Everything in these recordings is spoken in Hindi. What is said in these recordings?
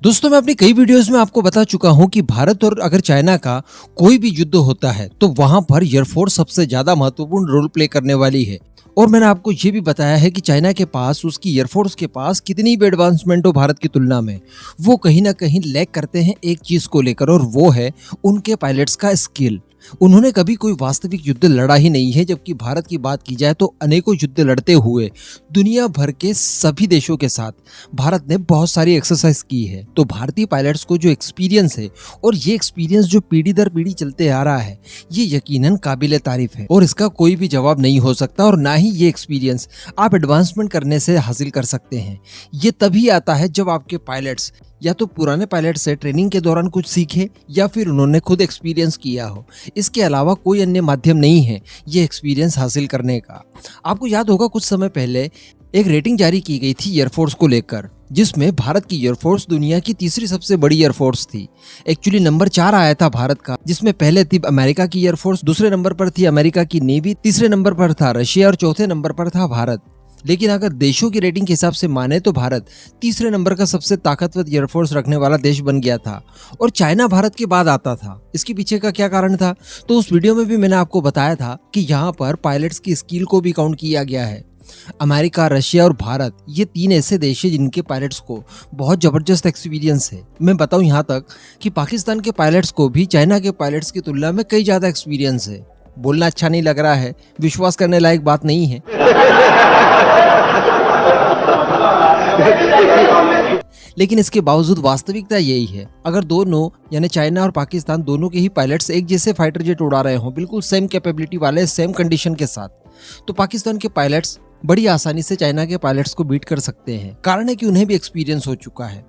दोस्तों मैं अपनी कई वीडियोस में आपको बता चुका हूं कि भारत और अगर चाइना का कोई भी युद्ध होता है तो वहां पर एयरफोर्स सबसे ज्यादा महत्वपूर्ण रोल प्ले करने वाली है। और मैंने आपको ये भी बताया है कि चाइना के पास, उसकी एयरफोर्स के पास कितनी भी एडवांसमेंट हो भारत की तुलना में, वो कहीं ना कहीं लैग करते हैं एक चीज को लेकर, और वो है उनके पायलट्स का स्किल। उन्होंने कभी कोई वास्तविक युद्ध लड़ा ही नहीं है, जबकि भारत की बात की जाए तो अनेकों युद्ध लड़ते हुए दुनिया भर के सभी देशों के साथ भारत ने बहुत सारी एक्सरसाइज की है। तो भारतीय पायलट्स को जो एक्सपीरियंस है, और ये एक्सपीरियंस जो पीढ़ी दर पीढ़ी चलते आ रहा है, ये यकीनन काबिले तारीफ है और इसका कोई भी जवाब नहीं हो सकता। और ना ही ये एक्सपीरियंस आप एडवांसमेंट करने से हासिल कर सकते हैं। ये तभी आता है जब आपके पायलट्स या तो पुराने पायलट से ट्रेनिंग के दौरान कुछ सीखे या फिर उन्होंने खुद एक्सपीरियंस किया हो। इसके अलावा कोई अन्य माध्यम नहीं है ये एक्सपीरियंस हासिल करने का। आपको याद होगा कुछ समय पहले एक रेटिंग जारी की गई थी एयरफोर्स को लेकर, जिसमें भारत की एयरफोर्स दुनिया की तीसरी सबसे बड़ी एयरफोर्स थी। एक्चुअली नंबर 4 आया था भारत का, जिसमें पहले थी अमेरिका की एयरफोर्स, दूसरे नंबर पर थी अमेरिका की नेवी, तीसरे नंबर पर था रशिया और चौथे नंबर पर था भारत। लेकिन अगर देशों की रेटिंग के हिसाब से माने तो भारत तीसरे नंबर का सबसे ताकतवर एयरफोर्स रखने वाला देश बन गया था, और चाइना भारत के बाद आता था। इसके पीछे का क्या कारण था, तो उस वीडियो में भी मैंने आपको बताया था कि यहाँ पर पायलट्स की स्किल को भी काउंट किया गया है। अमेरिका, रशिया और भारत, ये 3 ऐसे देश हैं जिनके पायलट्स को बहुत जबरदस्त एक्सपीरियंस है। मैं बताऊं यहाँ तक कि पाकिस्तान के पायलट्स को भी चाइना के पायलट्स की तुलना में कई ज्यादा एक्सपीरियंस है। बोलना अच्छा नहीं लग रहा है, विश्वास करने लायक बात नहीं है। लेकिन इसके बावजूद वास्तविकता यही है, अगर दोनों यानी चाइना और पाकिस्तान दोनों के ही पायलट्स एक जैसे फाइटर जेट उड़ा रहे हों, बिल्कुल सेम कैपेबिलिटी वाले, सेम कंडीशन के साथ, तो पाकिस्तान के पायलट्स बड़ी आसानी से चाइना के पायलट्स को बीट कर सकते हैं। कारण है कि उन्हें भी एक्सपीरियंस हो चुका है।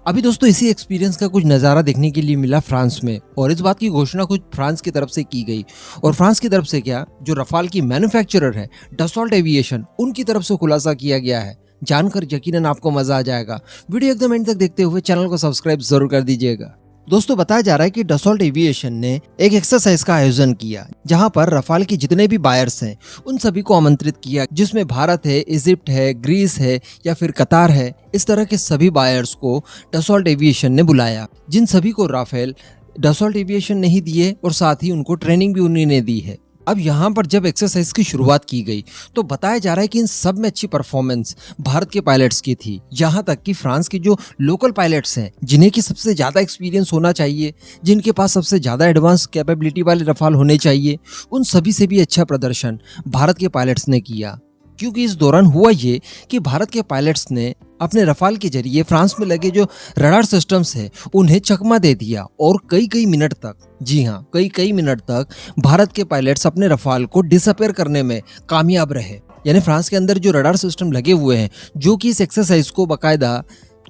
अभी दोस्तों इसी एक्सपीरियंस का कुछ नज़ारा देखने के लिए मिला फ्रांस में, और इस बात की घोषणा कुछ फ्रांस की तरफ से की गई। और फ्रांस की तरफ से क्या, जो रफाल की मैन्युफैक्चरर है डसॉल्ट एविएशन, उनकी तरफ से खुलासा किया गया है। जानकर यकीनन आपको मजा आ जाएगा। वीडियो एकदम एंड तक देखते हुए चैनल को सब्सक्राइब जरूर कर दीजिएगा। दोस्तों बताया जा रहा है कि डसॉल्ट एविएशन ने एक एक्सरसाइज का आयोजन किया, जहां पर रफाल के जितने भी बायर्स हैं उन सभी को आमंत्रित किया, जिसमें भारत है, इजिप्ट है, ग्रीस है या फिर कतार है। इस तरह के सभी बायर्स को डसॉल्ट एविएशन ने बुलाया, जिन सभी को राफेल डसॉल्ट एविएशन नहीं दिए, और साथ ही उनको ट्रेनिंग भी उन्हीं ने दी है। अब यहाँ पर जब एक्सरसाइज की शुरुआत की गई तो बताया जा रहा है कि इन सब में अच्छी परफॉर्मेंस भारत के पायलट्स की थी। यहाँ तक कि फ्रांस के जो लोकल पायलट्स हैं, जिन्हें की सबसे ज़्यादा एक्सपीरियंस होना चाहिए, जिनके पास सबसे ज़्यादा एडवांस कैपेबिलिटी वाले रफाल होने चाहिए, उन सभी से भी अच्छा प्रदर्शन भारत के पायलट्स ने किया। क्योंकि इस दौरान हुआ ये कि भारत के पायलट्स ने अपने रफाल के जरिए फ्रांस में लगे जो रडार सिस्टम्स है उन्हें चकमा दे दिया, और कई मिनट तक, जी हाँ कई मिनट तक भारत के पायलट्स अपने रफाल को डिसअपेयर करने में कामयाब रहे। यानी फ्रांस के अंदर जो रडार सिस्टम लगे हुए हैं, जो कि इस एक्सरसाइज को बाकायदा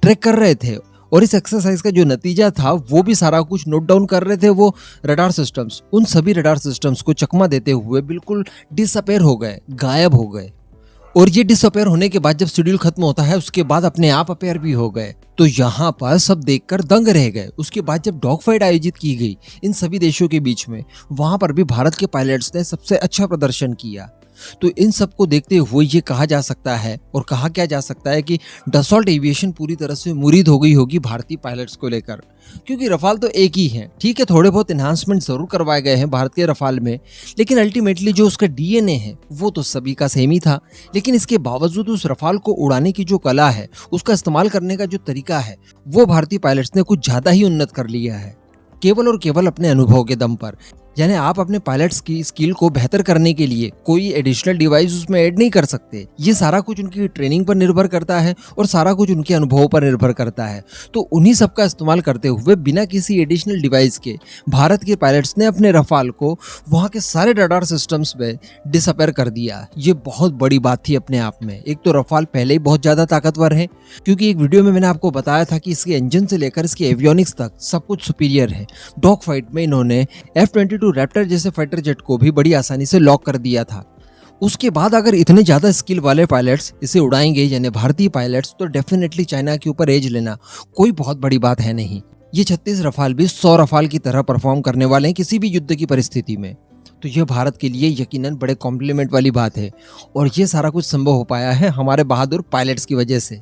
ट्रैक कर रहे थे, और इस एक्सरसाइज का जो नतीजा था वो भी सारा कुछ नोट डाउन कर रहे थे वो रडार सिस्टम्स, उन सभी रडार सिस्टम्स को चकमा देते हुए बिल्कुल डिसअपेयर हो गए, गायब हो गए। और ये डिसअपेयर होने के बाद जब शेड्यूल खत्म होता है उसके बाद अपने आप अपेयर भी हो गए। तो यहाँ पर सब देखकर दंग रह गए। उसके बाद जब डॉग फाइट आयोजित की गई इन सभी देशों के बीच में, वहां पर भी भारत के पायलट्स ने सबसे अच्छा प्रदर्शन किया। तो इन सब को देखते हुए ये कहा जा सकता है, और कहा क्या जा सकता है, कि डसॉल्ट एविएशन पूरी तरह से मुरीद हो गई होगी भारतीय पायलट्स को लेकर। क्योंकि रफाल तो एक ही है, ठीक है, थोड़े बहुत एनहांसमेंट जरूर करवाए गए हैं भारत के रफाल में, लेकिन अल्टीमेटली जो उसका डीएनए है वो तो सभी का सेम ही था। लेकिन इसके बावजूद उस रफाल को उड़ाने की जो कला है, उसका इस्तेमाल करने का जो तरीका है, वो भारतीय पायलट्स ने कुछ ज्यादा ही उन्नत कर लिया है, केवल और केवल अपने अनुभव के दम पर। यानी आप अपने पायलट्स की स्किल को बेहतर करने के लिए कोई एडिशनल डिवाइस उसमें ऐड नहीं कर सकते। ये सारा कुछ उनकी ट्रेनिंग पर निर्भर करता है, और सारा कुछ उनके अनुभव पर निर्भर करता है। तो उन्हीं सब का इस्तेमाल करते हुए बिना किसी एडिशनल डिवाइस के भारत के पायलट्स ने अपने रफाल को वहाँ के सारे रडार सिस्टम्स में डिसअपेयर कर दिया। ये बहुत बड़ी बात थी अपने आप में। एक तो रफाल पहले ही बहुत ज़्यादा ताकतवर है, क्योंकि एक वीडियो में मैंने आपको बताया था कि इसके इंजन से लेकर इसके एवियोनिक्स तक सब कुछ सुपीरियर है। डॉग फाइट में इन्होंने F-22 रैप्टर जैसे फाइटर जेट को भी बड़ी आसानी से लॉक कर दिया था। उसके बाद अगर इतने ज्यादा स्किल वाले पायलट्स इसे उड़ाएंगे, यानी भारतीय पायलट्स, तो डेफिनेटली चाइना के ऊपर एज लेना कोई बहुत बड़ी बात है नहीं। ये 36 रफाल भी 100 रफाल की तरह परफॉर्म करने वाले हैं किसी भी युद्ध की परिस्थिति में। तो यह भारत के लिए यकीनन बड़े कॉम्प्लीमेंट वाली बात है, और ये सारा कुछ संभव हो पाया है हमारे बहादुर पायलट्स की वजह से।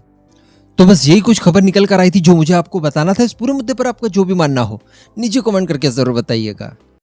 तो बस यही कुछ खबर निकल कर आई थी जो मुझे आपको बताना था। इस पूरे मुद्दे पर आपका जो भी मानना हो नीचे कमेंट करके जरूर बताइएगा।